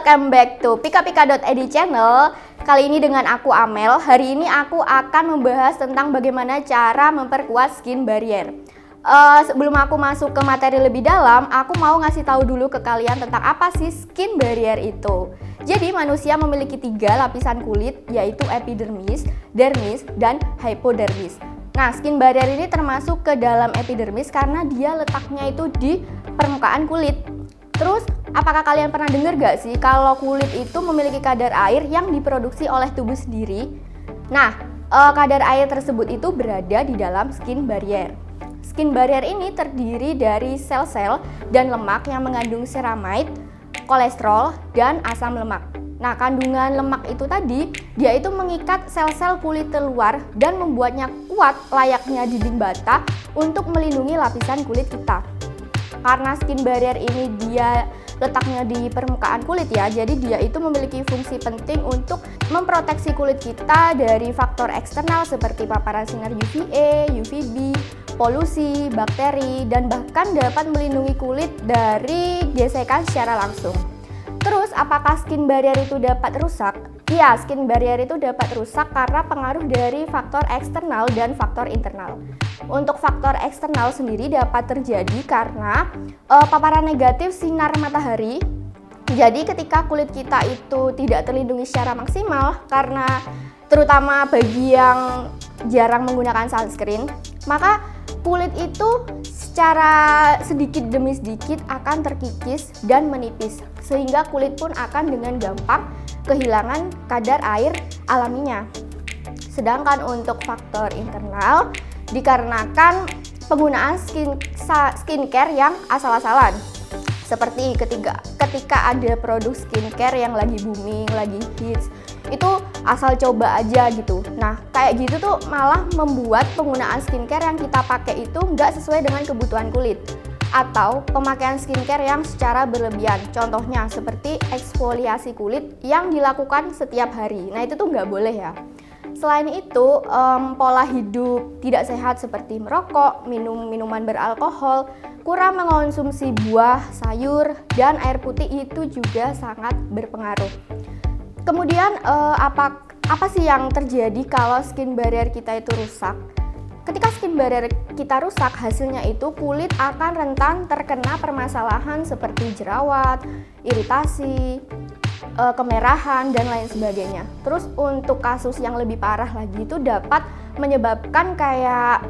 welcome back to pika-pika.id channel. Kali ini dengan aku Amel. Hari ini aku akan membahas tentang bagaimana cara memperkuat skin barrier. Sebelum aku masuk ke materi lebih dalam, aku mau ngasih tahu dulu ke kalian tentang apa sih skin barrier itu. Jadi manusia memiliki 3 lapisan kulit, yaitu epidermis, dermis, dan hypodermis. Nah, skin barrier ini termasuk ke dalam epidermis karena dia letaknya itu di permukaan kulit. Terus, apakah kalian pernah dengar gak sih kalau kulit itu memiliki kadar air yang diproduksi oleh tubuh sendiri? Nah, kadar air tersebut itu berada di dalam skin barrier. Skin barrier ini terdiri dari sel-sel dan lemak yang mengandung ceramide, kolesterol, dan asam lemak. Nah, kandungan lemak itu tadi, dia itu mengikat sel-sel kulit luar dan membuatnya kuat layaknya dinding bata untuk melindungi lapisan kulit kita. Karena skin barrier ini dia letaknya di permukaan kulit ya, jadi dia itu memiliki fungsi penting untuk memproteksi kulit kita dari faktor eksternal seperti paparan sinar UVA, UVB, polusi, bakteri, dan bahkan dapat melindungi kulit dari gesekan secara langsung. Terus, apakah skin barrier itu dapat rusak? Iya, skin barrier itu dapat rusak karena pengaruh dari faktor eksternal dan faktor internal. Untuk faktor eksternal sendiri dapat terjadi karena paparan negatif sinar matahari. Jadi ketika kulit kita itu tidak terlindungi secara maksimal karena terutama bagi yang jarang menggunakan sunscreen, maka kulit itu secara sedikit demi sedikit akan terkikis dan menipis, sehingga kulit pun akan dengan gampang kehilangan kadar air alaminya. Sedangkan untuk faktor internal dikarenakan penggunaan skincare yang asal-asalan. Seperti ketika ada produk skincare yang lagi booming, lagi hits, itu asal coba aja gitu. Nah, kayak gitu tuh malah membuat penggunaan skincare yang kita pakai itu nggak sesuai dengan kebutuhan kulit. Atau pemakaian skincare yang secara berlebihan. Contohnya seperti eksfoliasi kulit yang dilakukan setiap hari. Nah, itu tuh nggak boleh ya. Selain itu, pola hidup tidak sehat seperti merokok, minum minuman beralkohol, kurang mengonsumsi buah, sayur, dan air putih itu juga sangat berpengaruh. Kemudian, apa sih yang terjadi kalau skin barrier kita itu rusak? Ketika skin barrier kita rusak, hasilnya itu kulit akan rentan terkena permasalahan seperti jerawat, iritasi, kemerahan, dan lain sebagainya. Terus untuk kasus yang lebih parah lagi itu dapat menyebabkan kayak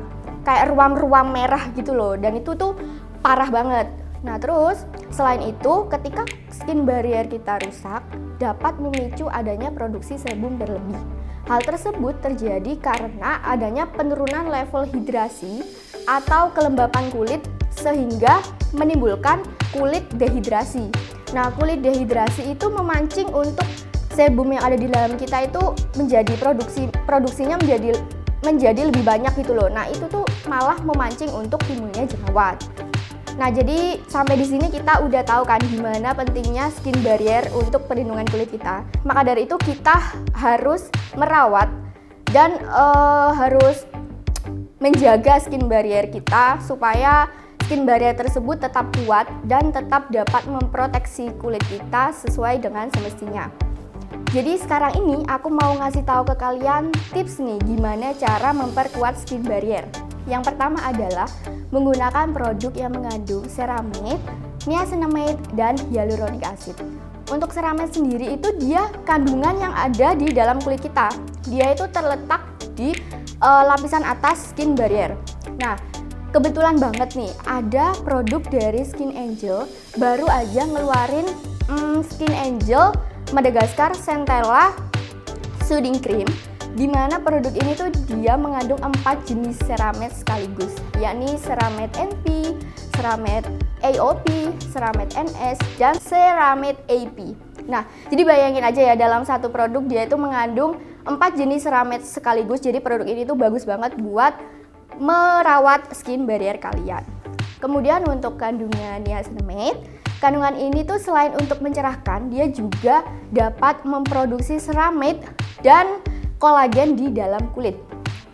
ruam-ruam merah gitu loh, dan itu tuh parah banget. Nah, terus selain itu ketika skin barrier kita rusak dapat memicu adanya produksi sebum berlebih. Hal tersebut terjadi karena adanya penurunan level hidrasi atau kelembapan kulit sehingga menimbulkan kulit dehidrasi. Nah, kulit dehidrasi itu memancing untuk sebum yang ada di dalam kita itu menjadi produksinya menjadi lebih banyak gitu loh. Nah, itu tuh malah memancing untuk timbulnya jerawat. Nah, jadi sampai di sini kita udah tahu kan gimana pentingnya skin barrier untuk perlindungan kulit kita. Maka dari itu kita harus merawat dan harus menjaga skin barrier kita supaya skin barrier tersebut tetap kuat dan tetap dapat memproteksi kulit kita sesuai dengan semestinya. Jadi sekarang ini aku mau ngasih tahu ke kalian tips nih gimana cara memperkuat skin barrier. Yang pertama adalah menggunakan produk yang mengandung ceramide, niacinamide, dan hyaluronic acid. Untuk ceramide sendiri itu dia kandungan yang ada di dalam kulit kita. Dia itu terletak di lapisan atas skin barrier. Nah, kebetulan banget nih ada produk dari Skin Angel baru aja ngeluarin Skin Angel Madagascar Centella Soothing Cream, di mana produk ini tuh dia mengandung 4 jenis ceramide sekaligus, yakni ceramide NP, ceramide AOP, ceramide NS, dan ceramide AP. Nah, jadi bayangin aja ya, dalam satu produk dia itu mengandung 4 jenis ceramide sekaligus. Jadi produk ini tuh bagus banget buat merawat skin barrier kalian. Kemudian untuk kandungan niacinamide, kandungan ini tuh selain untuk mencerahkan, dia juga dapat memproduksi ceramide dan kolagen di dalam kulit.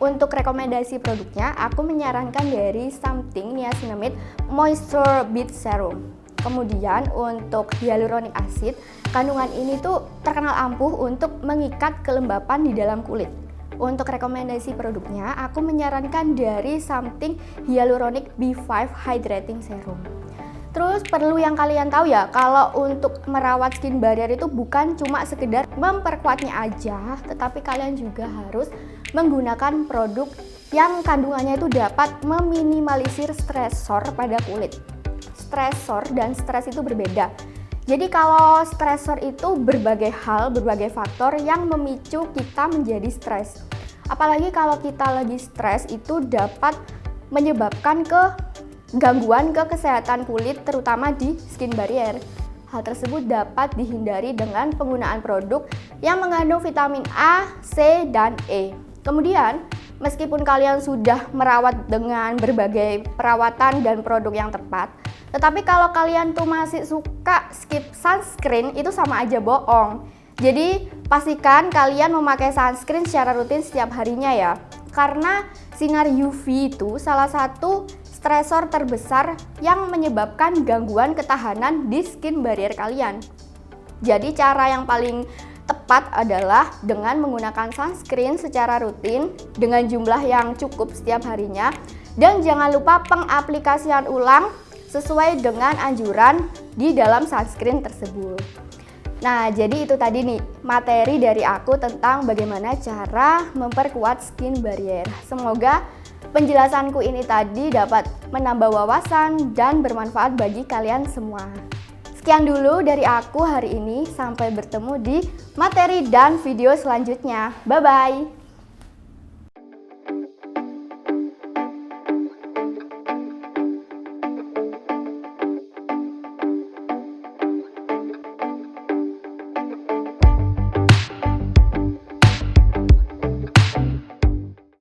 Untuk rekomendasi produknya, aku menyarankan dari Something Niacinamide Moisture Bead Serum. Kemudian untuk hyaluronic acid, kandungan ini tuh terkenal ampuh untuk mengikat kelembapan di dalam kulit. Untuk rekomendasi produknya, aku menyarankan dari Something Hyaluronic B5 Hydrating Serum. Terus perlu yang kalian tahu ya, kalau untuk merawat skin barrier itu bukan cuma sekedar memperkuatnya aja, tetapi kalian juga harus menggunakan produk yang kandungannya itu dapat meminimalisir stresor pada kulit. Stresor dan stres itu berbeda. Jadi kalau stresor itu berbagai hal, berbagai faktor yang memicu kita menjadi stres. Apalagi kalau kita lagi stres itu dapat menyebabkan gangguan ke kesehatan kulit terutama di skin barrier. Hal tersebut dapat dihindari dengan penggunaan produk yang mengandung vitamin A, C, dan E. Kemudian, meskipun kalian sudah merawat dengan berbagai perawatan dan produk yang tepat, tetapi kalau kalian tuh masih suka skip sunscreen, itu sama aja bohong. Jadi pastikan kalian memakai sunscreen secara rutin setiap harinya ya. Karena sinar UV itu salah satu stresor terbesar yang menyebabkan gangguan ketahanan di skin barrier kalian. Jadi cara yang paling tepat adalah dengan menggunakan sunscreen secara rutin dengan jumlah yang cukup setiap harinya. Dan jangan lupa pengaplikasian ulang sesuai dengan anjuran di dalam sunscreen tersebut. Nah, jadi itu tadi nih materi dari aku tentang bagaimana cara memperkuat skin barrier. Semoga penjelasanku ini tadi dapat menambah wawasan dan bermanfaat bagi kalian semua. Sekian dulu dari aku hari ini, sampai bertemu di materi dan video selanjutnya. Bye-bye!